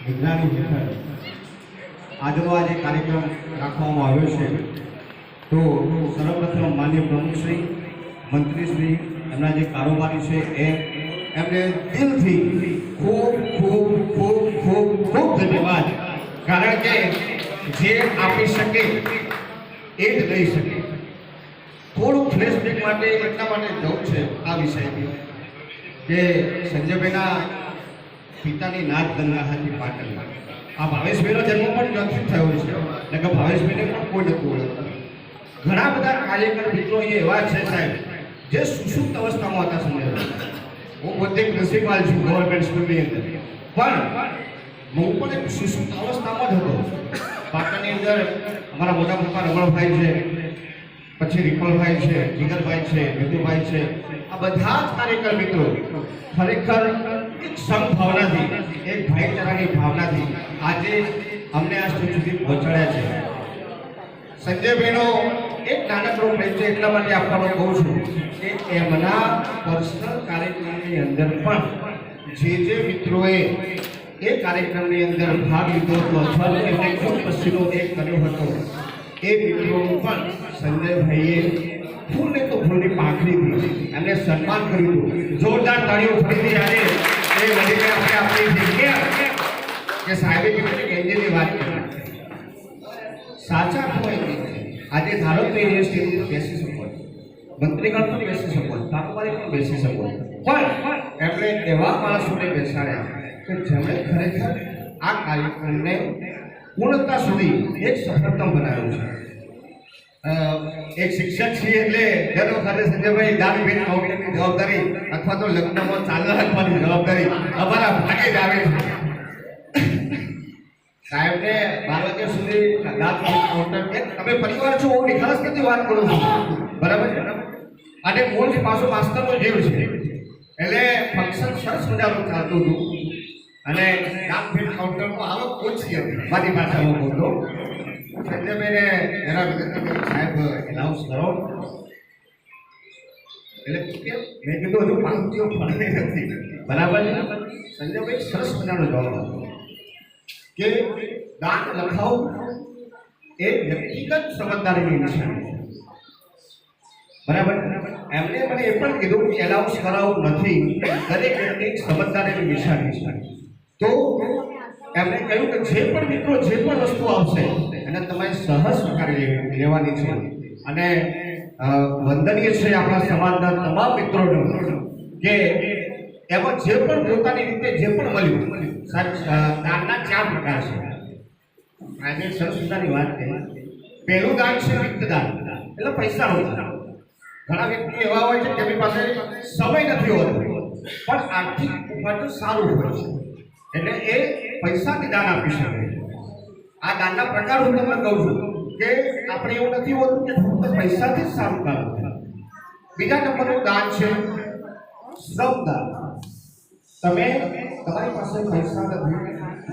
નિગરાની હેઠળ આજનો આ જે કાર્યક્રમ રાખવામાં આવ્યો છે તો સર્વપ્રથમ માનનીય પ્રમુખશ્રી મંત્રીશ્રી એમના જે કારોબારી છે એમને દિલથી ખૂબ ખૂબ ખૂબ ખૂબ ખૂબ ધન્યવાદ. કારણ કે જે આપી શકે એ જ લઈ શકે. થોડું ફ્લેશબેક માટે એટલા માટે જવું છે આ વિષયથી કે સંજયભાઈના પિતાની નાત ગંગા હતી પાટણ. આ ભાવેશભાઈનો જન્મ પણ નથી થયો છે એટલે કે ભાવેશભાઈને પણ કોઈ નથી ઓળખતું. ઘણા બધા કાર્યકર મિત્રો એ એવા છે સાહેબ જે સુષુપ્ત અવસ્થામાં હતા સંજયભાઈ. હું પોતે પ્રિન્સિપાલ છું ગવર્મેન્ટ સ્કૂલની અંદર, પણ હું પણ એક સુષુપ્ત અવસ્થામાં જ હતો. પાટણની અંદર અમારા મોટા પપ્પા રમણભાઈ છે, પછી રિપલભાઈ છે, જીગરભાઈ છે, વિદુભાઈ છે, આ બધા જ કાર્યકર મિત્રો ખરેખર એક સમભાવનાથી, એક ભાઈચારાની ભાવનાથી આજે અમને આ સ્ટેજ સુધી પહોંચાડ્યા છે. સંજયભાઈનો એક નાનકડો પરિચય એટલા માટે આપવાનો કહું છું કે એમના પર્સનલ કાર્યક્રમની અંદર પણ જે મિત્રોએ એ કાર્યક્રમની અંદર ભાગ લીધો હતો અથવા તો એમને ખૂબ પછીનો એક કર્યો હતો એ મિત્રોનું પણ સંજયભાઈએ ફૂલને તો ફૂલની પાંખડી દીધી, એમને સન્માન કર્યું હતું. જોરદાર તાળીઓ ફરીથી આજે એ વધીને આપણે આપણી જગ્યા કે સાહેબે કીધું કે એન્જિનની વાત કરી સાચા હોય આજે ધારો તો એ સ્ટેજ બેસી શકો, મંત્રીગણ પણ બેસી શકો, કારોબારી પણ બેસી શકો, પણ એમણે એવા માણસોને બેસાડ્યા કે જેમણે ખરેખર આ કાર્યક્રમને પૂર્ણતા સુધી એક સફળતા બનાવ્યું છે. એક શિક્ષક છીએ એટલે દર વખતે સંજયભાઈ દાન ભેટ કાઉન્ટરની જવાબદારી અથવા તો લગ્નમાં ચાલના રાખવાની જવાબદારી અમારા ભાગે જ આવે છે. સાહેબને 12 વાગ્યા સુધી દાન ભેટ કાઉન્ટર તમે પરિવાર છો હું નિખાલસ નથી વાત કરું છું, બરાબર છે. અને મૂળ પાછું માસ્તરનો જીવ છે એટલે ફંક્શન સરસ મજાનું ચાલતું હતું અને દાન ભેટ કાઉન્ટરમાં આવક ઓછી હતી મારી ભાષામાં બોલતો. સંજયભાઈને જરા સાહેબ એનાઉન્સ કરો એટલે કેમ મેં કીધું હજુ પાંખડીઓ ફળતી નથી, બરાબર છે. સંજયભાઈ સરસ મજાનો જવાબ આપ્યો કે દાન લખાવું એ વ્યક્તિગત સમજદારીની નિશાની છે, બરાબર. એમને મને એ પણ કીધું કે એનાઉન્સ કરાવવું નથી, દરેક વ્યક્તિ સમજદારીની નિશાની છે. તો એમણે કહ્યું કે જે પણ મિત્રો જે પણ વસ્તુ આવશે એને તમારે સહજ સ્વીકારી લેવાની છે. અને વંદનીય છે આપણા સમાજના તમામ મિત્રોનો કે એમાં જે પણ પોતાની રીતે જે પણ મળ્યું. દાનના 4 પ્રકાર છે. આજે સરસ મજાની વાત કરી. પહેલું દાન છે વિત્તદાન, એટલે પૈસાનું દાન. ઘણા વ્યક્તિ એવા હોય છે જેની પાસે સમય નથી હોતો પણ આર્થિક માટે સારું હોય છે એટલે એ પૈસાથી દાન આપી શકે. આ દાનના પ્રકાર હું તમને કહું છું કે આપણે એવું નથી હોતું કે ફક્ત પૈસાથી જ સારું કામ થાય. બીજા નંબરનું દાન છે શ્રમદાન. તમે તમારી પાસે પૈસા નથી,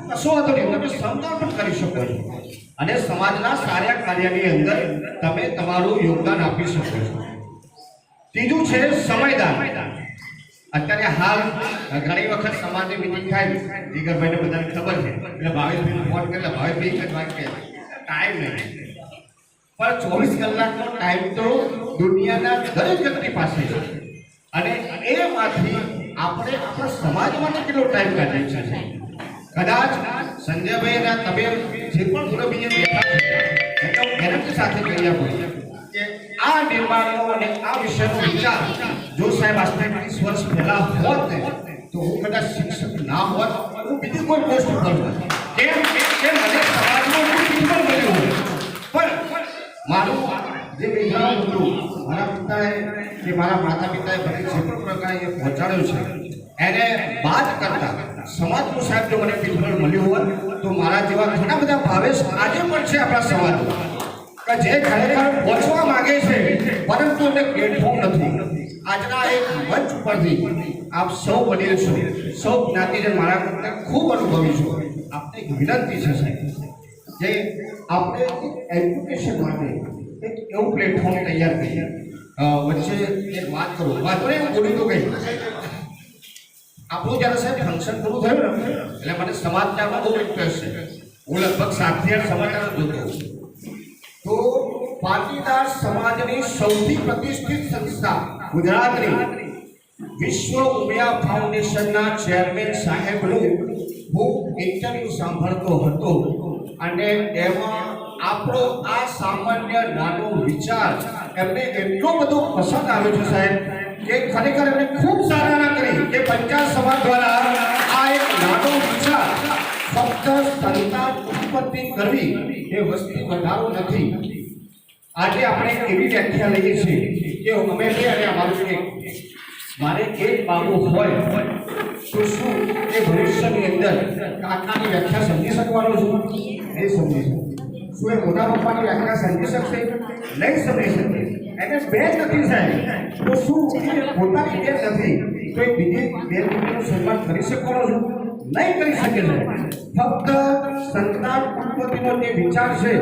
કશો વાંધો નહીં, તમે શ્રમદાન પણ કરી શકો છો અને સમાજના સારા કાર્યની અંદર તમે તમારું યોગદાન આપી શકો છો. ત્રીજું છે સમયદાન. અત્યારે હાલ ઘણી વખત સમાજની મિટિંગ થાય, જીગરભાઈને બધાને ખબર છે એટલે ભાવેશભાઈને ફોન કરે, ભાવેશભાઈ એક જ વાત કહે ટાઈમ નહીં. પણ 24 કલાકનો ટાઈમ તો દુનિયાના દરેક વ્યક્તિ પાસે છે અને એમાંથી આપણે આપણા સમાજ માટે કેટલો ટાઈમ કાઢીએ છીએ. કદાચ સંજયભાઈના તમે જે પણ મુરબીએ બેઠા છે એટલે હું ગેરંટી સાથે કહી આપું કે આ નિર્માણનો અને આ વિષયનો વિચાર જો સાહેબ આજથી 30 વર્ષ પહેલા હોત ને તો હું કદાચ શિક્ષક ના હોત, હું બીજી કોઈ પોસ્ટ ઉપર હોત. કેમ કે મને સમાજનું પ્રિન્સિપલ મળ્યું હોય. પણ મારું જે બેકગ્રાઉન્ડ હતું, મારા પિતાએ કે મારા માતા પિતાએ મને જે પણ પ્રકારે પહોંચાડ્યો છે એને બાદ કરતા સમાજનું સાહેબ જો મને પ્રિન્સિપલ મળ્યું હોત તો મારા જેવા ઘણા બધા ભાવેશ આજે પણ છે આપણા સમાજમાં કે જે ખરેખર પહોંચવા માંગે છે પરંતુ એને પ્લેટફોર્મ નથી. આજના એક મંચ ઉપરથી આપ સૌ વડીલ છો, સૌ જ્ઞાતિજન મારા કરતા ખૂબ અનુભવી છો. આપને એક વિનંતી છે સાહેબ કે આપણે એજ્યુકેશન માટે એક એવું પ્લેટફોર્મ તૈયાર કરીએ. વચ્ચે એક વાત કરું, વાત નહીં હું બોલી તો ગઈ આપણું જ્યારે સાહેબ ફંક્શન પૂરું થયું ને એટલે મને સમાચારમાં બહુ ઇન્ટરેસ્ટ છે. હું લગભગ 7 થી 8 સમાચાર જોતો હોઉં. તો પાટીદાર સમાજની સૌથી પ્રતિષ્ઠિત સંસ્થા ગુજરાતની વિશ્વ ઉમિયા ફાઉન્ડેશનના ચેરમેન સાહેબનું હું ઇન્ટરવ્યુ સાંભળતો હતો અને એમાં આપણો આ સામાન્ય નાનો વિચાર એમને એટલો બધો પસંદ આવ્યો છે સાહેબ કે ખરેખર એમને ખૂબ સરાહના કરી કે પંચાલ સમાજ દ્વારા આ એક નાનો વિચાર ફક્ત સંતાન ઉત્પત્તિ કરવી એ વસ્તી વધારો નથી. આજે આપણે એવી વ્યાખ્યા લઈએ છીએ કે અમે બે અને અમારું એક મારે એક બાબુ હોય તો શું એ ભવિષ્યની અંદર કાકાની વ્યાખ્યા સમજી શકવાનો છું? નહીં સમજી શકું. શું એ મોટા પપ્પાની વ્યાખ્યા સમજી શકશે? નહીં સમજી શકે. એને બેન નથી સાહેબ તો શું એ પોતાની બેન નથી તો એ બીજી બેન દીકરીનું સન્માન કરી શકવાનો છું? નહીં કરી શકે છે. ફક્ત સંતાન ઉત્પત્તિનો જે વિચાર છે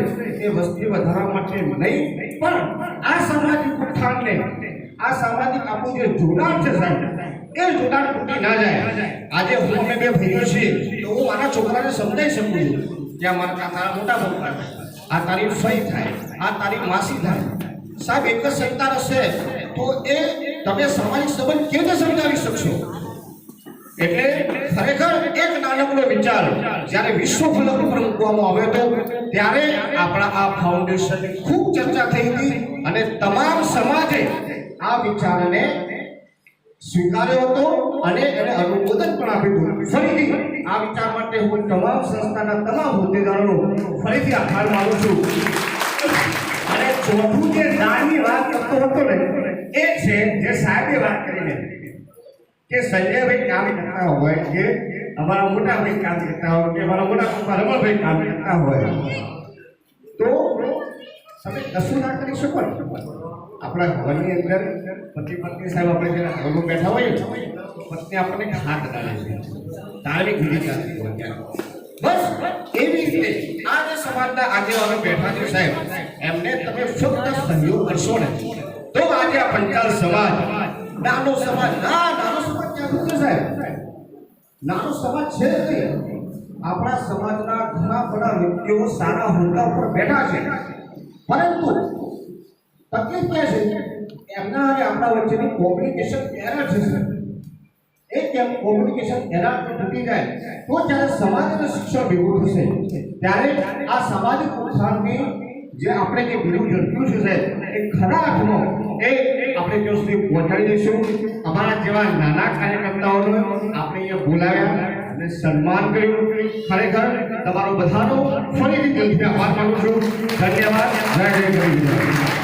એ વસ્તી વધારવા માટે નહીં પણ આ સામાજિક ઉત્થાનને આ સામાજિક આપણું જે જોડાણ છે સાહેબ એ જોડાણ તૂટી ના જાય. આજે હું અમે બે ભાઈઓ છીએ તો હું મારા છોકરાને સમજાવી શકું છું કે આ મારા તારા મોટા પપ્પા આ તારી ફઈ થાય આ તારી માસી થાય. સાહેબ એક જ સંતાન હશે તો એ તમે સામાજિક સંબંધ કેવી રીતે સમજાવી શકશો? એટલે ખરેખર એક નાનકડો વિચાર જ્યારે વિશ્વ ફલક ઉપર મૂકવામાં આવ્યો હતો ત્યારે આપણા આ ફાઉન્ડેશનની ખૂબ ચર્ચા થઈ હતી અને તમામ સમાજે આ વિચારને સ્વીકાર્યો હતો અને એને અનુમોદન પણ આપ્યું હતું. ફરીથી આ વિચાર માટે હું તમામ સંસ્થાના તમામ હોદ્દેદારોનો ફરીથી આભાર માનું છું. અને ચોથું જે નાની વાત કરતો હતો ને એ છે જે સાહેબે વાત કરીને કે સંજયભાઈ કામ કરતા હોય કે અમારા મોટા ભાઈ કામ કરતા હોય કે અમારા મોટા પપ્પા રમણભાઈ કામ કરતા હોય તો તમે કશું ના કરી શકો ને. આપણા ઘરની અંદર પતિ પત્ની સાહેબ આપણે જ્યારે ઘરમાં બેઠા હોઈએ પત્ની આપણને હાથ ડાલે છે ધાર્મિક વિધિ ચાલતી હોય ત્યારે બસ એવી રીતે આ જે સમાજના આગેવાનો બેઠા છે સાહેબ એમને તમે ફક્ત સહયોગ કરશો ને તો આજે આ પંચાલ સમાજ નાનો સમાજ નાનો સમાજ ક્યાં છે સાહેબ? નાનો સમાજ છે જ નહીં. આપણા સમાજના ઘણા બધા વ્યક્તિઓ સારા હોદ્દા ઉપર બેઠા છે પરંતુ તકલીફ ક્યાં છે? એમના અને આપણા વચ્ચેની કોમ્યુનિકેશન એરર છે સર. એ કેમ કોમ્યુનિકેશન એરર તૂટી જાય તો જ્યારે સમાજનું શિક્ષણ ભેગું થશે ત્યારે આ સામાજિક ઉત્થાનની જે આપણે જે બીજું ઝડપ્યું છે સાહેબ એ ખરા અર્થમાં એ આપણે ત્યાં સુધી પહોંચાડી દઈશું. અમારા જેવા નાના કાર્યકર્તાઓને આપણે અહીંયા બોલાવ્યા અને સન્માન કર્યું. ખરેખર તમારો બધાનો ફરીથી દિલથી આભાર માનું છું. ધન્યવાદ. જય જય ગરીબ.